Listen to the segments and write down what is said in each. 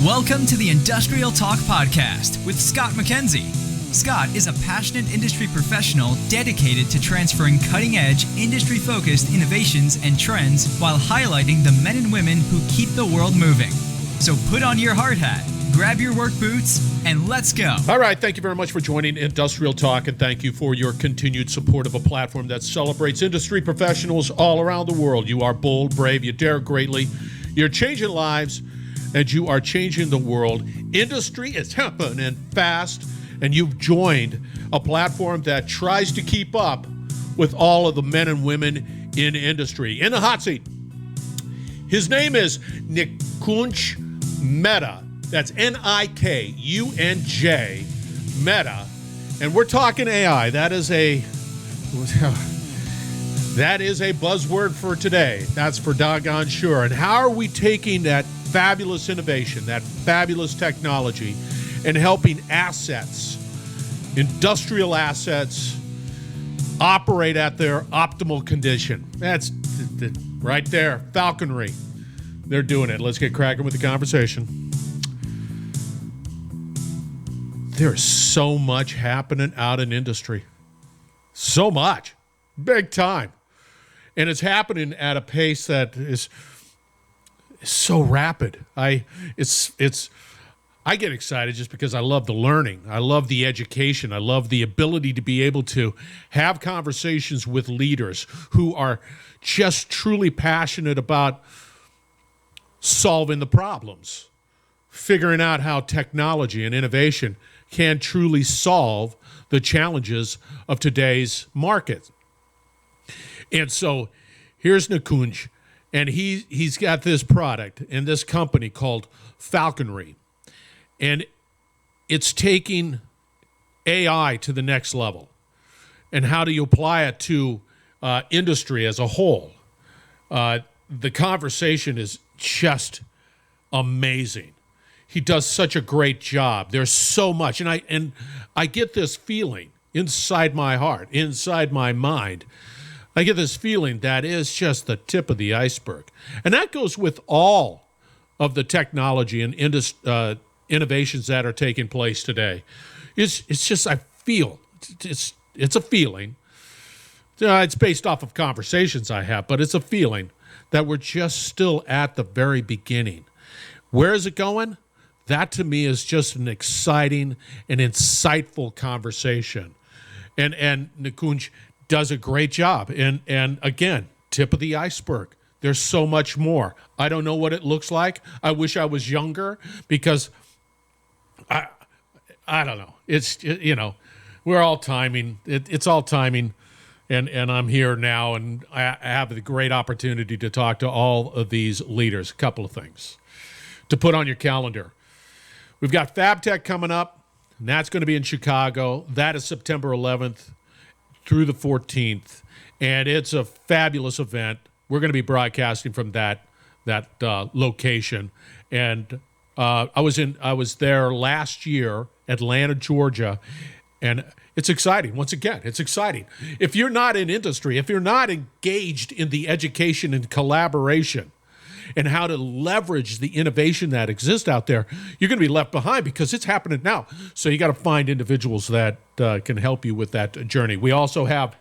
Welcome to the Industrial Talk Podcast with Scott McKenzie. Scott is a passionate industry professional dedicated to transferring cutting-edge, industry-focused innovations and trends while highlighting the men and women who keep the world moving. So put on your hard hat, grab your work boots, and let's go. All right, thank you very much for joining Industrial Talk, and thank you for your continued support of a platform that celebrates industry professionals all around the world. You are bold, brave, you dare greatly, you're changing lives, and you are changing the world. Industry is happening fast, and you've joined a platform that tries to keep up with all of the men and women in industry. In the hot seat, his name is Nikunj Mehta. That's Nikunj Mehta. And we're talking AI. That is a buzzword for today. That's for doggone sure. And how are we taking that fabulous innovation, that fabulous technology, and helping assets, industrial assets, operate at their optimal condition? That's right there, Falkonry. They're doing it. Let's get cracking with the conversation. There's so much happening out in industry. So much. Big time. And it's happening at a pace that is so rapid. I get excited just because I love the learning. I love the education. I love the ability to be able to have conversations with leaders who are just truly passionate about solving the problems, figuring out how technology and innovation can truly solve the challenges of today's market. And so here's Nikunj, and he's got this product and this company called Falkonry. And it's taking AI to the next level. And how do you apply it to industry as a whole? The conversation is just amazing. He does such a great job. There's so much. And I get this feeling inside my heart, inside my mind. I get this feeling that is just the tip of the iceberg. And that goes with all of the technology and innovations that are taking place today. It's just, I feel, it's a feeling. It's based off of conversations I have, but it's a feeling that we're just still at the very beginning. Where is it going? That to me is just an exciting and insightful conversation. And Nikunj does a great job. And again, tip of the iceberg. There's so much more. I don't know what it looks like. I wish I was younger because I don't know. We're all timing. It's all timing. And I'm here now, and I have the great opportunity to talk to all of these leaders. A couple of things to put on your calendar. We've got FabTech coming up, and that's going to be in Chicago. That is September 11th through the 14th, and it's a fabulous event. We're going to be broadcasting from that location. And I was there last year, Atlanta, Georgia, and it's exciting. Once again, it's exciting. If you're not in industry, if you're not engaged in the education and collaboration and how to leverage the innovation that exists out there, you're going to be left behind because it's happening now. So you got to find individuals that can help you with that journey. We also have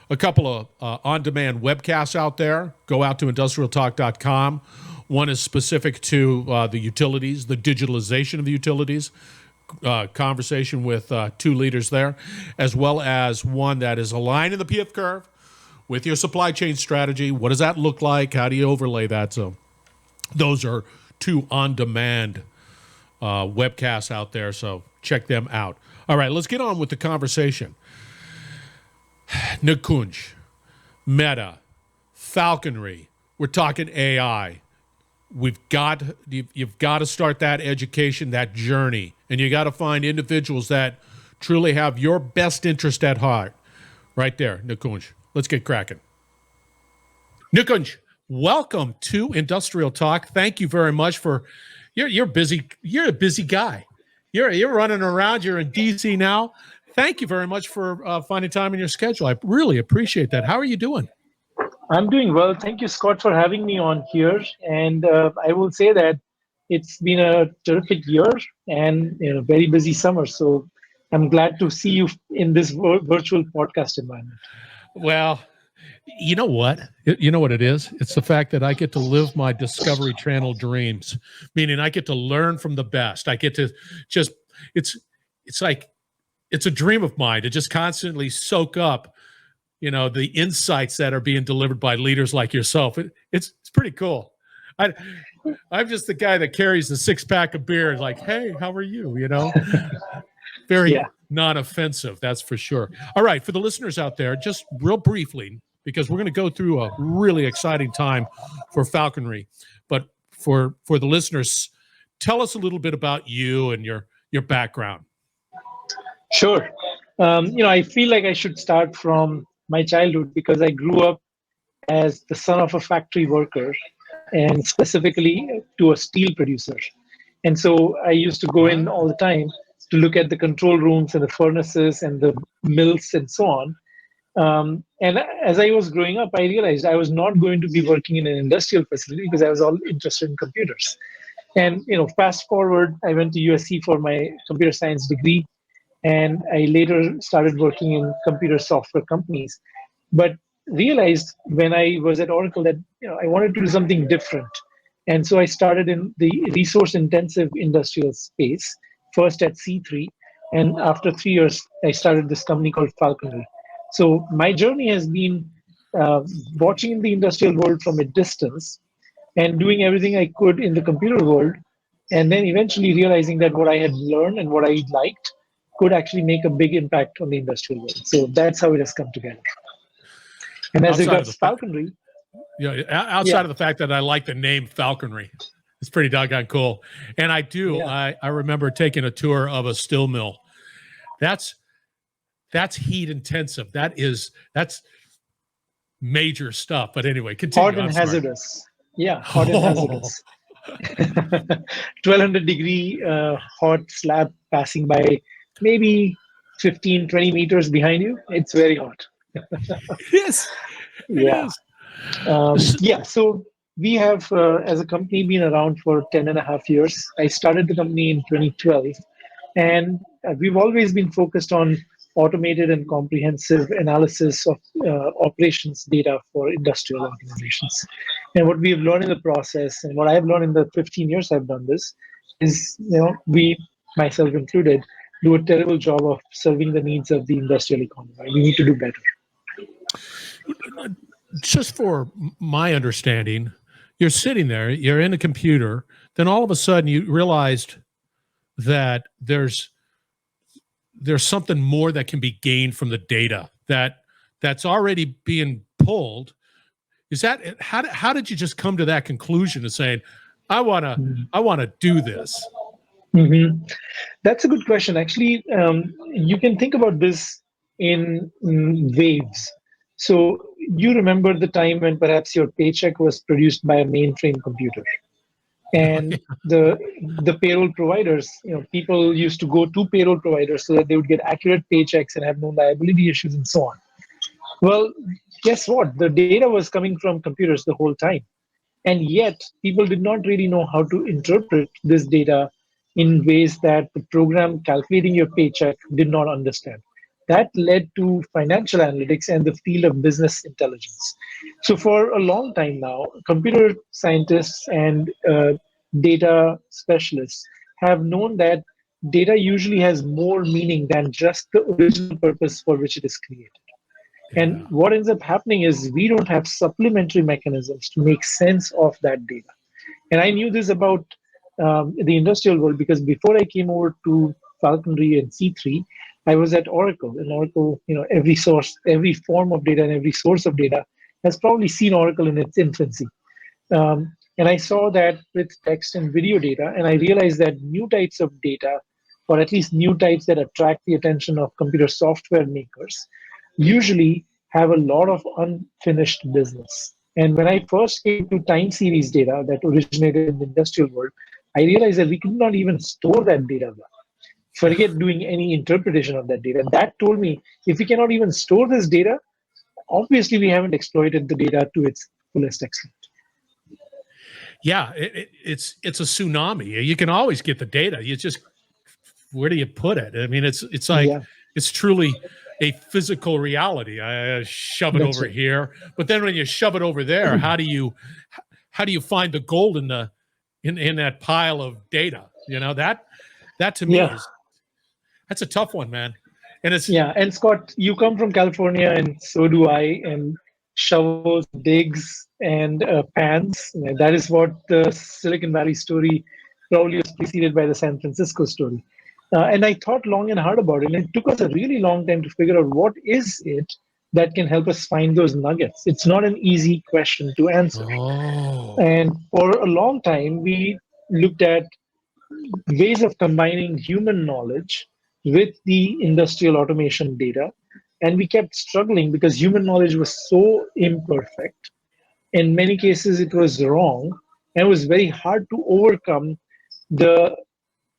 a couple of on-demand webcasts out there. Go out to industrialtalk.com. One is specific to the utilities, the digitalization of the utilities, conversation with two leaders there, as well as one that is aligned in the PF curve with your supply chain strategy. What does that look like? How do you overlay that? So those are two on-demand webcasts out there, so check them out. All right, let's get on with the conversation. Nikunj, Mehta, Falkonry, we're talking AI. You've got to start that education, that journey, and you got to find individuals that truly have your best interest at heart. Right there, Nikunj. Let's get cracking. Nikunj, welcome to Industrial Talk. Thank you very much for you're busy. You're a busy guy. You're running around. You're in DC now. Thank you very much for finding time in your schedule. I really appreciate that. How are you doing? I'm doing well. Thank you, Scott, for having me on here. And I will say that It's been a terrific year and very busy summer. So I'm glad to see you in this virtual podcast environment. Well, you know what? You know what it is? It's the fact that I get to live my Discovery Channel dreams, meaning I get to learn from the best. I get to just it's like it's a dream of mine to just constantly soak up, the insights that are being delivered by leaders like yourself. It's pretty cool. I I'm just the guy that carries the 6-pack of beer, like, hey, how are you? Very Yeah. non-offensive, that's for sure. All right, for the listeners out there, just real briefly, because we're going to go through a really exciting time for Falconry. But for the listeners, tell us a little bit about you and your background. Sure. I feel like I should start from my childhood because I grew up as the son of a factory worker and specifically to a steel producer. And so I used to go in Wow. all the time to look at the control rooms and the furnaces and the mills and so on. And as I was growing up, I realized I was not going to be working in an industrial facility because I was all interested in computers. And fast forward, I went to USC for my computer science degree, and I later started working in computer software companies. But realized when I was at Oracle that I wanted to do something different, and so I started in the resource-intensive industrial space, first at C3, and after 3 years, I started this company called Falconry. So my journey has been uh, watching the industrial world from a distance and doing everything I could in the computer world, and then eventually realizing that what I had learned and what I liked could actually make a big impact on the industrial world. So that's how it has come together. And as Outside of regards the fact, falconry, outside yeah, of the fact that I like the name Falconry, it's pretty doggone cool. And I do. yeah, I remember taking a tour of a steel mill. That's heat intensive. That's major stuff. But anyway, hot continue. and I'm sorry. hazardous. Yeah, hot and Oh, hazardous. 1200-degree hot slab passing by maybe 15, 20 meters behind you. It's very hot. it is. It Yeah. is. S- Yeah, so we have, as a company, been around for 10 and a half years. I started the company in 2012, and we've always been focused on automated and comprehensive analysis of operations data for industrial organizations. And what we've learned in the process, and what I've learned in the 15 years I've done this, is we, myself included, do a terrible job of serving the needs of the industrial economy. We need to do better. just for my understanding, you're sitting there, you're in a computer, then all of a sudden you realized that there's something more that can be gained from the data that's already being pulled. Is that how did you just come to that conclusion of saying, I want to do this? Mm-hmm. That's a good question. Actually, you can think about this in waves. So you remember the time when perhaps your paycheck was produced by a mainframe computer, and the payroll providers, people used to go to payroll providers so that they would get accurate paychecks and have no liability issues and so on. Well, guess what? The data was coming from computers the whole time. And yet, people did not really know how to interpret this data in ways that the program calculating your paycheck did not understand. That led to financial analytics and the field of business intelligence. So, for a long time now, computer scientists and data specialists have known that data usually has more meaning than just the original purpose for which it is created. And Yeah. what ends up happening is we don't have supplementary mechanisms to make sense of that data. And I knew this about the industrial world because before I came over to Falconry and C3, I was at Oracle. And Oracle, every source, every form of data and every source of data has probably seen Oracle in its infancy. And I saw that with text and video data, and I realized that new types of data, or at least new types that attract the attention of computer software makers, usually have a lot of unfinished business. And when I first came to time series data that originated in the industrial world, I realized that we could not even store that data well. Forget doing any interpretation of that data. That told me if we cannot even store this data, obviously we haven't exploited the data to its fullest extent. Yeah, it's a tsunami. You can always get the data. You just, where do you put it? I mean, it's like, Yeah, it's truly a physical reality. I shove it that's over right. here, but then when you shove it over there, how do you find the gold in the in that pile of data? You know, that to me Yeah, is, that's a tough one, man. And it's, yeah. And Scott, you come from California, and so do I. And shovels, digs, and pans. That is what the Silicon Valley story probably was preceded by the San Francisco story. And I thought long and hard about it. And it took us a really long time to figure out what is it that can help us find those nuggets. It's not an easy question to answer. oh, And for a long time, we looked at ways of combining human knowledge with the industrial automation data. And we kept struggling because human knowledge was so imperfect. In many cases, it was wrong, and it was very hard to overcome the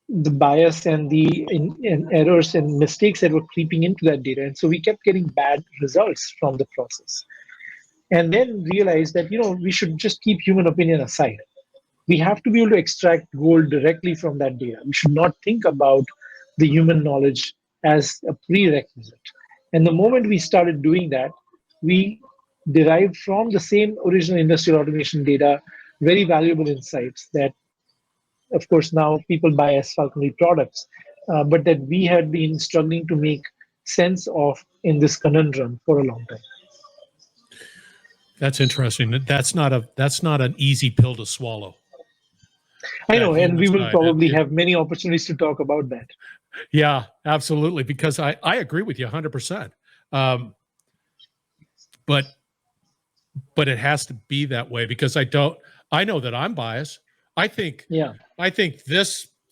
the bias and and errors and mistakes that were creeping into that data. And so we kept getting bad results from the process. And then realized that we should just keep human opinion aside. We have to be able to extract gold directly from that data. We should not think about the human knowledge as a prerequisite. And the moment we started doing that, we derived from the same original industrial automation data very valuable insights that, of course, now people buy as Falconry products, but that we had been struggling to make sense of in this conundrum for a long time. that's interesting. That's not an easy pill to swallow. I That know, and human we will side. probably have many opportunities to talk about that. Yeah, absolutely. Because I agree with you 100%. But it has to be that way, because I know that I'm biased. I think Yeah.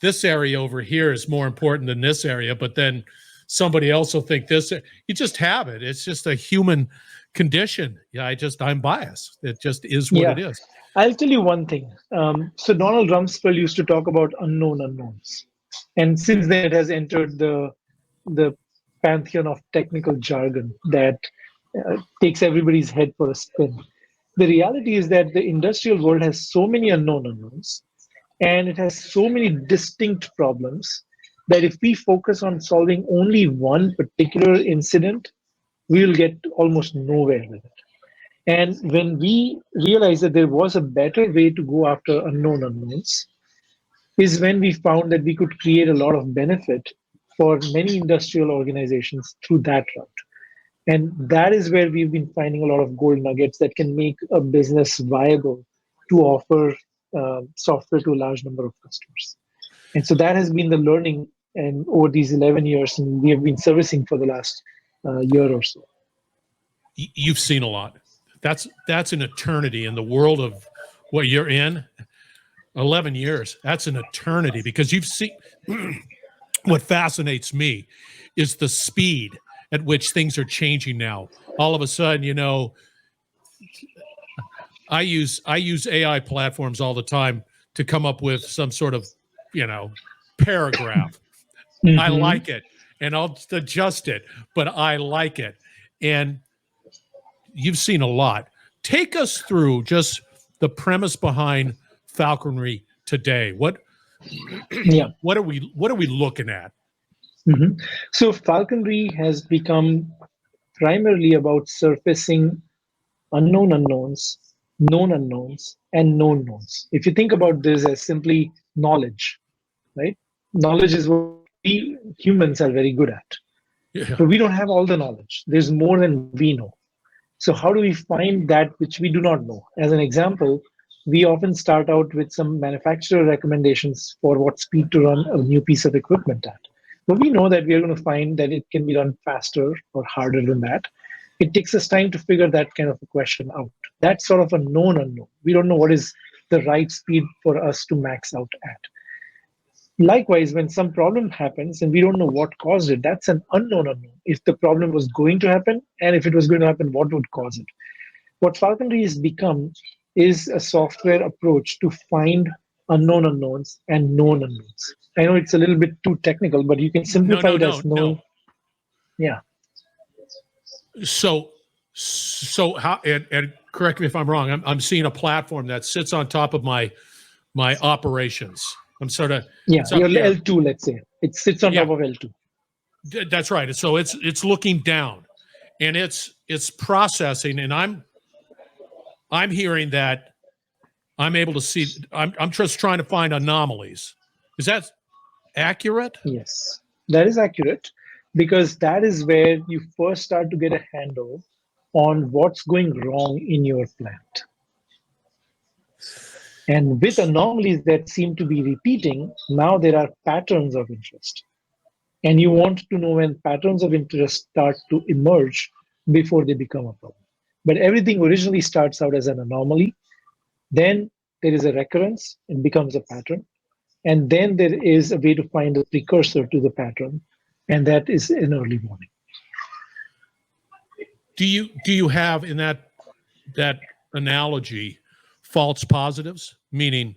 this area over here is more important than this area, but then somebody else will think this. You just have it. It's just a human condition. Yeah, I'm biased. It just is what it Yeah. is. I'll tell you one thing. So Donald Rumsfeld used to talk about unknown unknowns, and since then it has entered the pantheon of technical jargon that takes everybody's head for a spin. The reality is that the industrial world has so many unknown unknowns, and it has so many distinct problems that if we focus on solving only one particular incident, we will get almost nowhere with it. And when we realized that there was a better way to go after unknown unknowns, is when we found that we could create a lot of benefit for many industrial organizations through that route. And that is where we've been finding a lot of gold nuggets that can make a business viable to offer software to a large number of customers. And so that has been the learning and over these 11 years, and we have been servicing for the last year or so. You've seen a lot. That's an eternity in the world of what you're in. 11 years. That's an eternity, because you've seen. What fascinates me is the speed at which things are changing now. All of a sudden, I use AI platforms all the time to come up with some sort of, paragraph. I Mm-hmm. like it, and I'll just adjust it, but I like it. And you've seen a lot. Take us through just the premise behind falconry today. Yeah. What are we looking at? Mm-hmm. So falconry has become primarily about surfacing unknown unknowns, and known knowns. If you think about this as simply knowledge, right? Knowledge is what we humans are very good at, Yeah. but we don't have all the knowledge. There's more than we know. So, how do we find that which we do not know? As an example, we often start out with some manufacturer recommendations for what speed to run a new piece of equipment at. But we know that we are going to find that it can be done faster or harder than that. It takes us time to figure that kind of a question out. That's sort of a known unknown. We don't know what is the right speed for us to max out at. Likewise, when some problem happens and we don't know what caused it, that's an unknown unknown. If the problem was going to happen, and if it was going to happen, what would cause it? What Falconry has become is a software approach to find unknown unknowns and known unknowns. I know it's a little bit too technical, but you can No, simplify no, it no, as knowing. no. Yeah. So how, and correct me if I'm wrong. I'm seeing a platform that sits on top of my operations. I'm sort of it's up your here. L2, let's say. It sits on top of L2. That's right. So it's looking down, and it's processing, and I'm hearing that I'm able to see. I'm just trying to find anomalies. Is that accurate? Yes, that is accurate because that is where you first start to get a handle on what's going wrong in your plant. And with anomalies that seem to be repeating, now there are patterns of interest. And you want to know when patterns of interest start to emerge before they become a problem. But everything originally starts out as an anomaly. Then there is a recurrence, it becomes a pattern. And then there is a way to find a precursor to the pattern, and that is an early warning. Do you have in that analogy false positives? Meaning,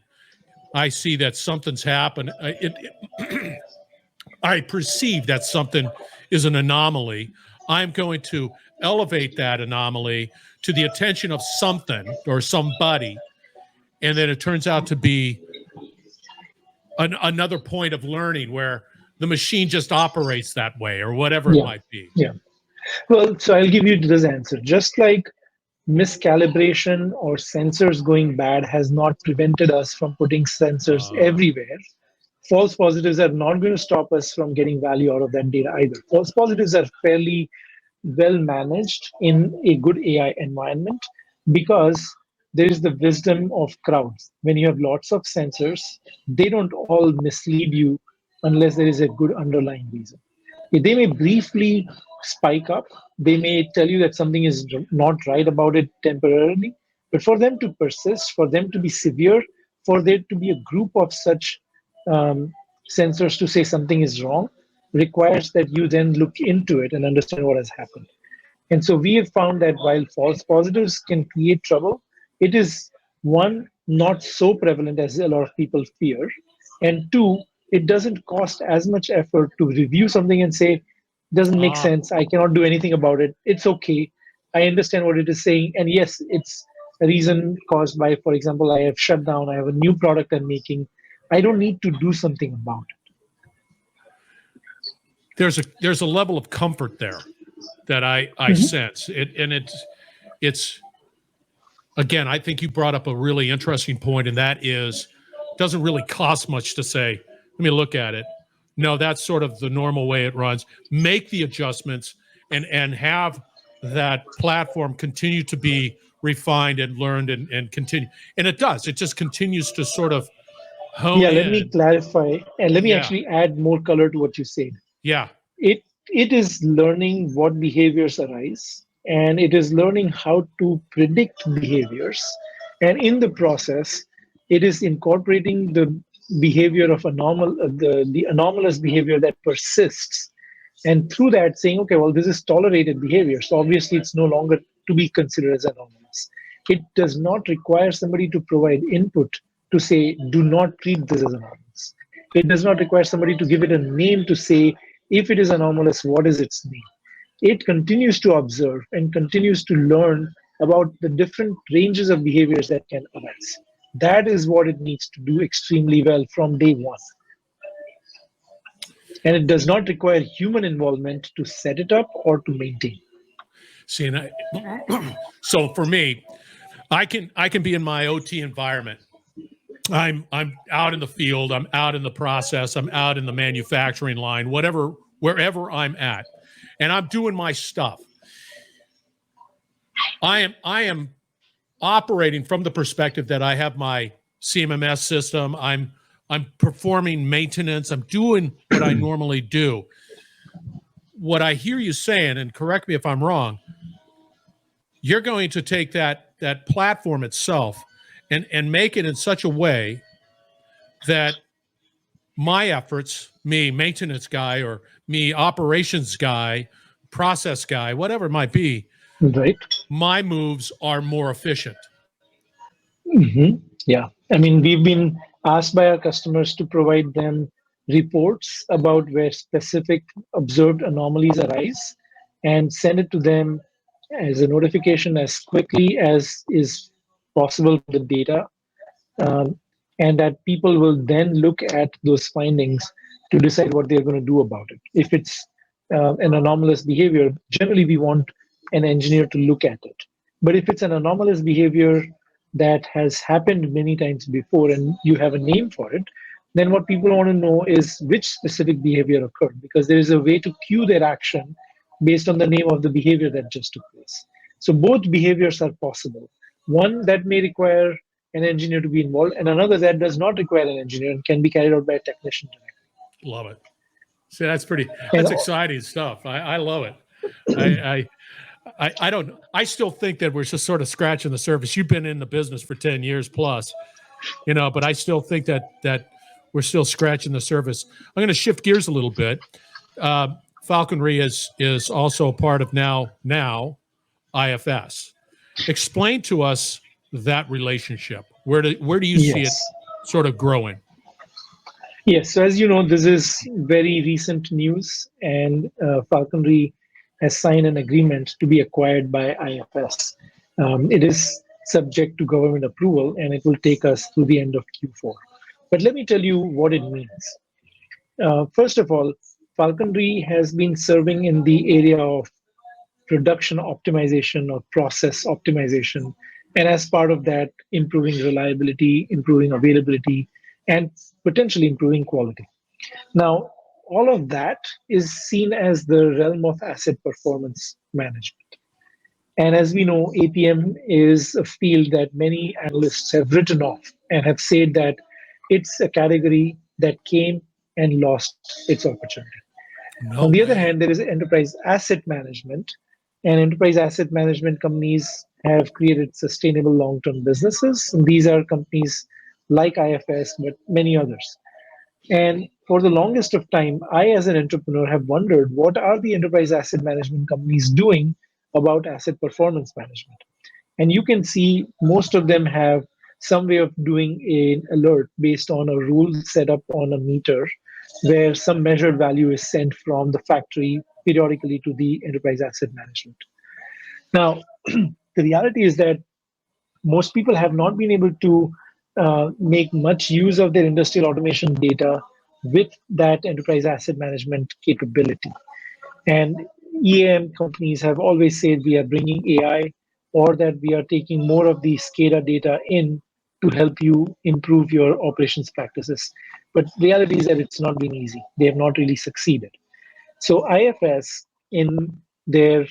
I see that something's happened. I perceive that something is an anomaly. I'm going to elevate that anomaly to the attention of something or somebody, and then it turns out to be another point of learning where the machine just operates that way or whatever it might be. Yeah. Well, so I'll give you this answer. Just like miscalibration or sensors going bad has not prevented us from putting sensors everywhere, false positives are not going to stop us from getting value out of that data either. False positives are fairly well managed in a good AI environment because there is the wisdom of crowds. When you have lots of sensors, they don't all mislead you unless there is a good underlying reason. They may briefly spike up, they may tell you that something is not right about it temporarily, but for them to persist, for them to be severe, for there to be a group of such um, sensors to say something is wrong, requires that you then look into it and understand what has happened. And so we have found that while false positives can create trouble, it is one, not so prevalent as a lot of people fear, and two, it doesn't cost as much effort to review something and say, doesn't make sense, I cannot do anything about it, it's okay, I understand what it is saying, and yes, it's a reason caused by, for example, I have shut down, I have a new product I'm making, I don't need to do something about it. There's a level of comfort there that I sense it, and it's again, I think you brought up a really interesting point, and that is, it doesn't really cost much to say, let me look at it. No, that's sort of the normal way it runs. Make the adjustments and have that platform continue to be refined and learned and continue. And it does. It just continues to sort of hone in. Let me clarify and let me actually add more color to what you said. Yeah. It is learning what behaviors arise, and it is learning how to predict behaviors, and in the process it is incorporating the behavior of the anomalous behavior that persists, and through that saying, okay, well, this is tolerated behavior, so obviously it's no longer to be considered as anomalous. It does not require somebody to provide input to say, do not treat this as anomalous. It does not require somebody to give it a name to say, if it is anomalous, what is its name? It continues to observe and continues to learn about the different ranges of behaviors that can arise. That is what it needs to do extremely well from day one. And it does not require human involvement to set it up or to maintain. See, and so for me, I can be in my OT environment. I'm out in the field, I'm out in the process, I'm out in the manufacturing line, wherever I'm at, and I'm doing my stuff. I am operating from the perspective that I have my CMMS system. I'm performing maintenance. I'm doing what I normally do. What I hear you saying, and correct me if I'm wrong, you're going to take that platform itself and make it in such a way that my efforts, me maintenance guy or me operations guy, process guy, whatever it might be, right, my moves are more efficient. Yeah. I mean, we've been asked by our customers to provide them reports about where specific observed anomalies arise and send it to them as a notification as quickly as is possible from the data, um, and that people will then look at those findings to decide what they're going to do about it. If it's an anomalous behavior, generally we want an engineer to look at it. But if it's an anomalous behavior that has happened many times before and you have a name for it, then what people want to know is which specific behavior occurred, because there is a way to cue their action based on the name of the behavior that just took place. So both behaviors are possible. One that may require an engineer to be involved, and another that does not require an engineer and can be carried out by a technician directly. Love it. See, And that's exciting stuff. I love it. I don't, I still think that we're just sort of scratching the surface. You've been in the business for 10 years plus, but I still think that we're still scratching the surface. I'm going to shift gears a little bit. Falconry is also a part of now IFS. Explain to us that relationship. Where do you see it yes, sort of growing? yes. So as you know, this is very recent news, and Falconry has signed an agreement to be acquired by IFS. It is subject to government approval, and it will take us through the end of Q4. But let me tell you what it means. First of all, Falconry has been serving in the area of production optimization or process optimization, and as part of that, improving reliability, improving availability, and potentially improving quality. Now, all of that is seen as the realm of asset performance management. And as we know, APM is a field that many analysts have written off and have said that it's a category that came and lost its opportunity. No On the other way. hand, there is enterprise asset management, and enterprise asset management companies have created sustainable long term businesses. And these are companies like IFS, but many others. And for the longest of time, I, as an entrepreneur, have wondered what are the enterprise asset management companies doing about asset performance management? And you can see most of them have some way of doing an alert based on a rule set up on a meter where some measured value is sent from the factory periodically to the enterprise asset management. Now, the reality is that most people have not been able to make much use of their industrial automation data with that enterprise asset management capability. And EAM companies have always said we are bringing AI, or that we are taking more of the SCADA data in to help you improve your operations practices. But reality is that it's not been easy. They have not really succeeded. So IFS, in their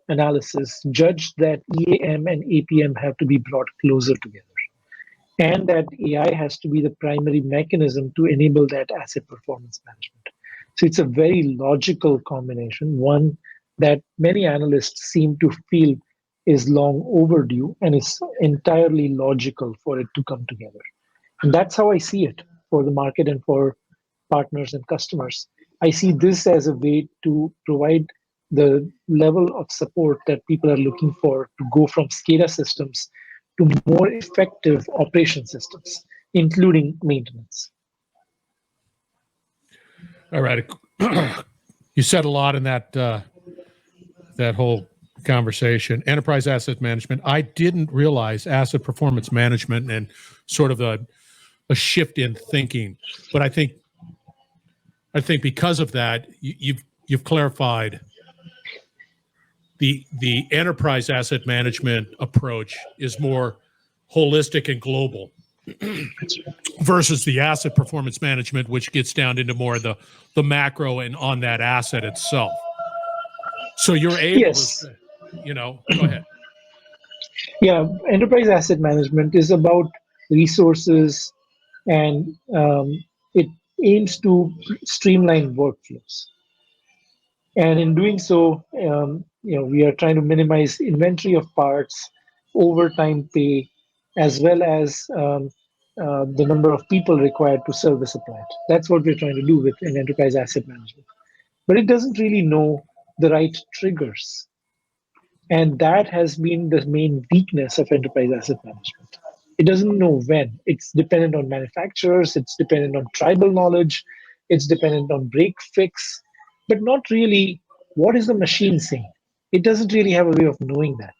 analysis, judged that EAM and APM have to be brought closer together, and that AI has to be the primary mechanism to enable that asset performance management. So it's a very logical combination, one that many analysts seem to feel is long overdue, and is entirely logical for it to come together. And that's how I see it for the market and for partners and customers. I see this as a way to provide the level of support that people are looking for to go from SCADA systems to more effective operation systems, including maintenance. All right. You said a lot in that whole conversation. Enterprise asset management. I didn't realize asset performance management and sort of a shift in thinking, but I think because of that, you've clarified the enterprise asset management approach is more holistic and global versus the asset performance management, which gets down into more of the macro and on that asset itself. So you're able Yes, to, go ahead. yeah, enterprise asset management is about resources, and it aims to streamline workflows. And in doing so, we are trying to minimize inventory of parts, overtime pay, as well as the number of people required to service a plant. That's what we're trying to do with an enterprise asset management. But it doesn't really know the right triggers. And that has been the main weakness of enterprise asset management. It doesn't know when. It's dependent on manufacturers, it's dependent on tribal knowledge, it's dependent on break fix, but not really what is the machine saying. It doesn't really have a way of knowing that.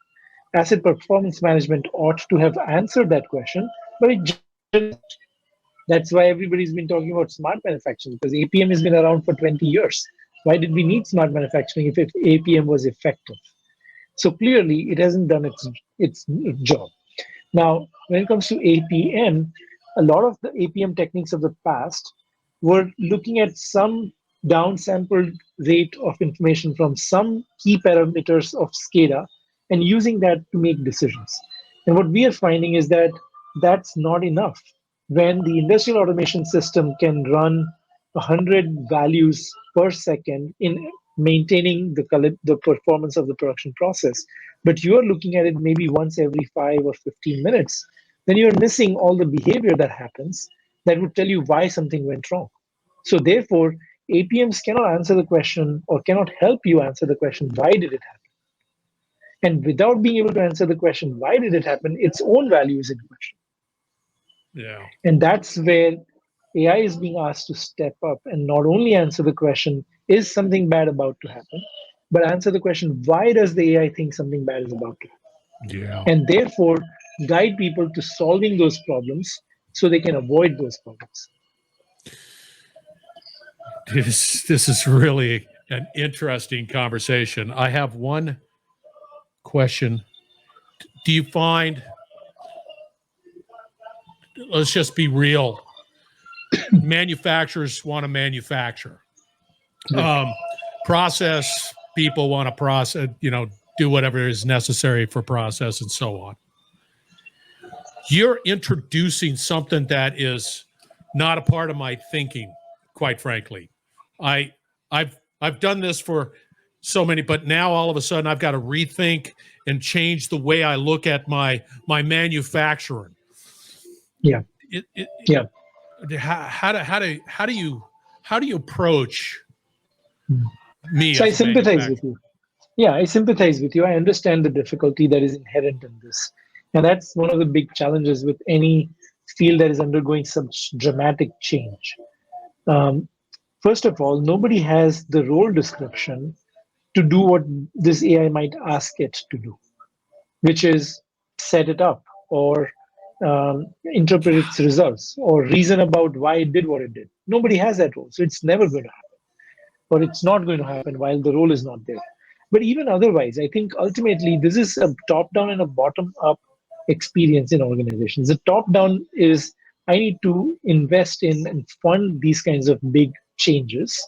Asset performance management ought to have answered that question, but it generally doesn't. That's why everybody's been talking about smart manufacturing, because APM has been around for 20 years. Why did we need smart manufacturing if APM was effective? So clearly, it hasn't done its job. Now, when it comes to APM, a lot of the APM techniques of the past were looking at some downsampled rate of information from some key parameters of SCADA and using that to make decisions. And what we are finding is that that's not enough. When the industrial automation system can run 100 values per second in maintaining the performance of the production process, but you're looking at it maybe once every 5 or 15 minutes, then you're missing all the behavior that happens that would tell you why something went wrong. So therefore, APMs cannot answer the question or cannot help you answer the question, why did it happen? And without being able to answer the question, why did it happen, its own value is in question. Yeah. And that's where AI is being asked to step up and not only answer the question, is something bad about to happen, but answer the question, why does the AI think something bad is about to happen? Yeah. And therefore, guide people to solving those problems so they can avoid those problems. This is really an interesting conversation. I have one question. Do you find, let's just be real, manufacturers want to manufacture. Process people want to process, do whatever is necessary for process and so on. You're introducing something that is not a part of my thinking, quite frankly. I've done this for so many, but now all of a sudden I've got to rethink and change the way I look at my manufacturing. Yeah. Yeah. How do you approach me? So I as a sympathize with manufacturer? you. Yeah, I sympathize with you. I understand the difficulty that is inherent in this. And that's one of the big challenges with any field that is undergoing such dramatic change. Um, First of all, nobody has the role description to do what this AI might ask it to do, which is set it up or interpret its results or reason about why it did what it did. Nobody has that role. So it's never going to happen, or it's not going to happen while the role is not there. But even otherwise, I think ultimately this is a top down and a bottom up experience in organizations. The top down is I need to invest in and fund these kinds of big changes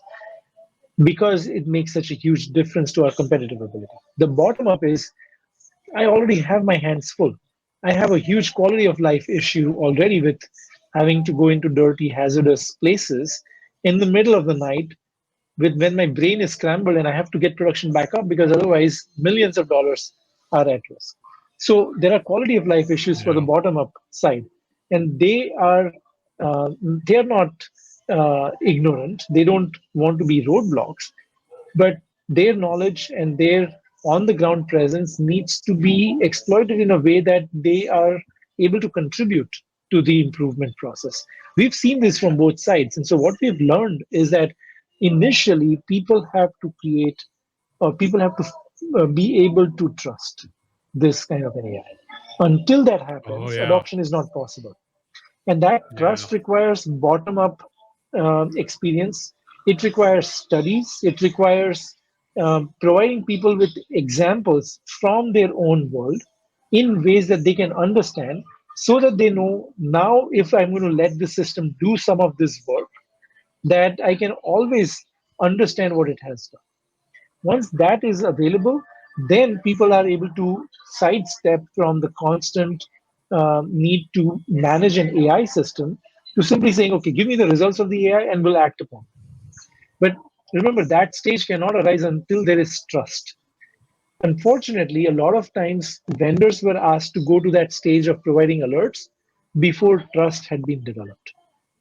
because it makes such a huge difference to our competitive ability. The bottom up is I already have my hands full. I have a huge quality of life issue already with having to go into dirty, hazardous places in the middle of the night with when my brain is scrambled and I have to get production back up because otherwise millions of dollars are at risk. So there are quality of life issues for the bottom up side, and they are not ignorant. They don't want to be roadblocks, but their knowledge and their on the ground presence needs to be exploited in a way that they are able to contribute to the improvement process. We've seen this from both sides. And so, what we've learned is that initially people have to create or people have to be able to trust this kind of an AI. Until that happens, adoption is not possible. And that trust requires bottom up experience. It requires studies. It requires providing people with examples from their own world in ways that they can understand so that they know now if I'm going to let the system do some of this work, that I can always understand what it has done. Once that is available, then people are able to sidestep from the constant need to manage an AI system to simply saying, okay, give me the results of the AI and we'll act upon it. But remember, that stage cannot arise until there is trust. Unfortunately, a lot of times vendors were asked to go to that stage of providing alerts before trust had been developed.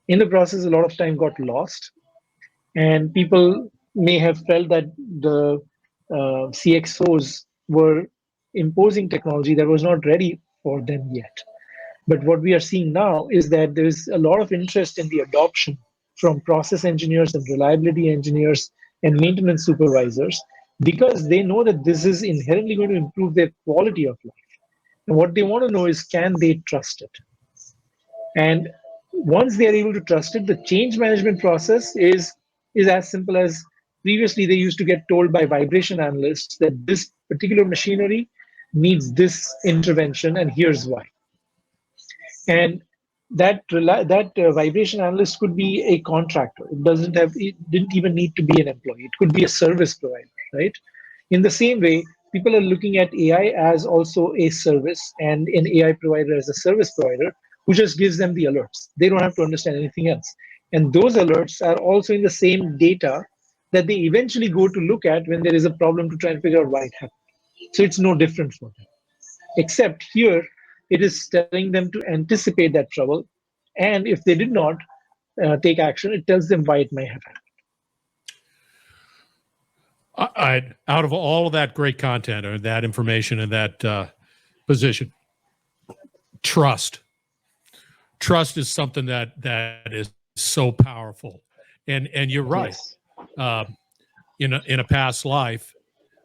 In the process, a lot of time got lost, and people may have felt that the CXOs were imposing technology that was not ready for them yet. But what we are seeing now is that there is a lot of interest in the adoption from process engineers and reliability engineers and maintenance supervisors because they know that this is inherently going to improve their quality of life. And what they want to know is, can they trust it? And once they are able to trust it, the change management process is as simple as previously they used to get told by vibration analysts that this particular machinery needs this intervention, and here's why. And that vibration analyst could be a contractor. It didn't even need to be an employee. It could be a service provider, right? In the same way, people are looking at AI as also a service and an AI provider as a service provider who just gives them the alerts. They don't have to understand anything else. And those alerts are also in the same data that they eventually go to look at when there is a problem to try and figure out why it happened. So it's no different for them. Except here, it is telling them to anticipate that trouble. And if they did not take action, it tells them why it may have happened. Out of all of that great content or that information and that position, trust is something that is so powerful. And you're right. Yes. In a past life,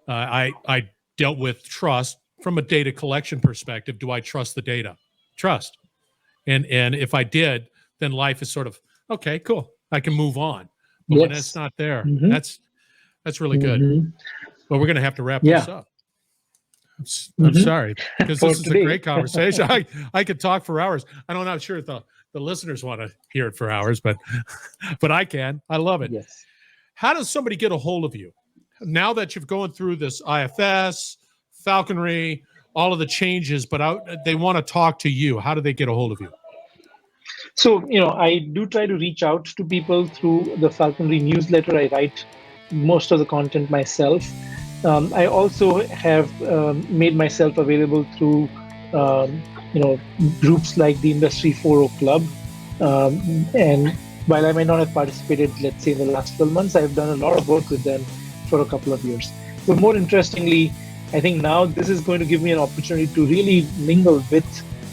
I dealt with trust from a data collection perspective. Do I trust the data? Trust. And if I did, then life is sort of, okay, cool, I can move on. But when it's not there, that's really good. But we're going to have to wrap this up. I'm sorry, because this is a great conversation. I could talk for hours. I'm not sure if the listeners want to hear it for hours, but I can. I love it. Yes. How does somebody get a hold of you now that you've gone through this IFS, Falkonry, all of the changes, but they want to talk to you? How do they get a hold of you? So, I do try to reach out to people through the Falconry newsletter. I write most of the content myself. I also have made myself available through, groups like the Industry 4.0 Club. And while I might not have participated, let's say, in the last 12 months, I've done a lot of work with them for a couple of years. But more interestingly, I think now this is going to give me an opportunity to really mingle with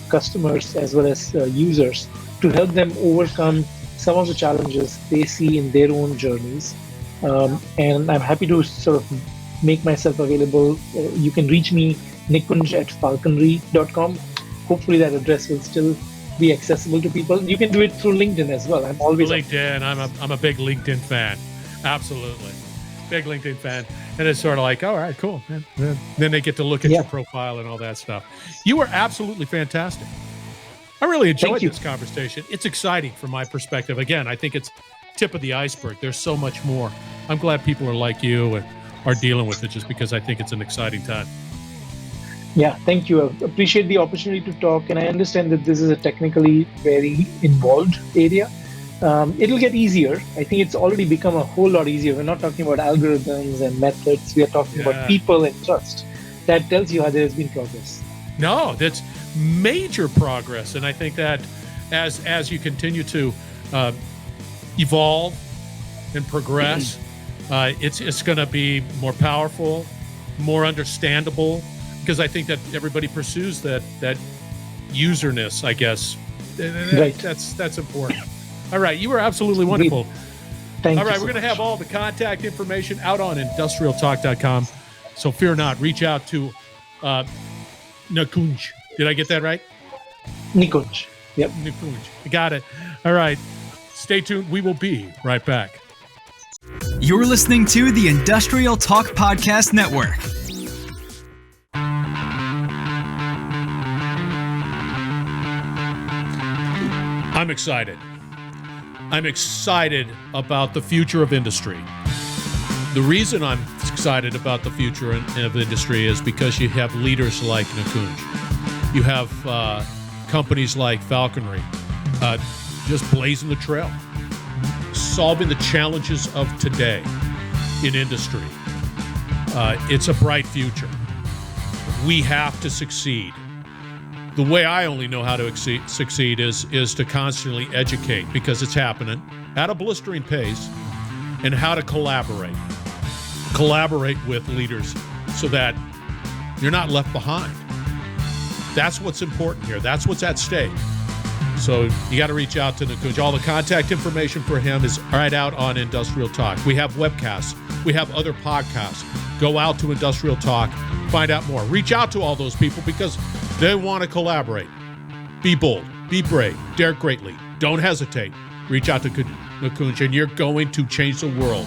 customers as well as users to help them overcome some of the challenges they see in their own journeys. And I'm happy to sort of make myself available. You can reach me, nikunj@falkonry.com. Hopefully that address will still be accessible to people. You can do it through LinkedIn as well. I'm always LinkedIn. I'm a big LinkedIn fan. Absolutely. Big LinkedIn fan. And it's sort of like, all right, cool. And then they get to look at your profile and all that stuff. You were absolutely fantastic. I really enjoyed this conversation. It's exciting from my perspective. Again, I think it's tip of the iceberg. There's so much more. I'm glad people are like you and are dealing with it, just because I think it's an exciting time. Yeah, thank you. I appreciate the opportunity to talk, and I understand that this is a technically very involved area. It'll get easier. I think it's already become a whole lot easier. We're not talking about algorithms and methods. We are talking about people and trust. That tells you how there has been progress. No, that's major progress. And I think that as you continue to evolve and progress, it's going to be more powerful, more understandable, because I think that everybody pursues that userness, I guess. Right. That's important. All right. You were absolutely wonderful. Thank you. All right. We're going to have all the contact information out on industrialtalk.com. So fear not. Reach out to Nikunj. Did I get that right? Nikunj. Yep. Nikunj. I got it. All right. Stay tuned. We will be right back. You're listening to the Industrial Talk Podcast Network. I'm excited. I'm excited about the future of industry. The reason I'm excited about the future of industry is because you have leaders like Nikunj. You have companies like Falkonry just blazing the trail, solving the challenges of today in industry. It's a bright future. We have to succeed. The way I only know how to succeed is to constantly educate, because it's happening at a blistering pace, and how to collaborate with leaders so that you're not left behind. That's what's important here. That's what's at stake. So you got to reach out to Nikunj. All the contact information for him is right out on Industrial Talk. We have webcasts. We have other podcasts. Go out to Industrial Talk. Find out more. Reach out to all those people because they want to collaborate. Be bold. Be brave. Dare greatly. Don't hesitate. Reach out to Nikunj, and you're going to change the world.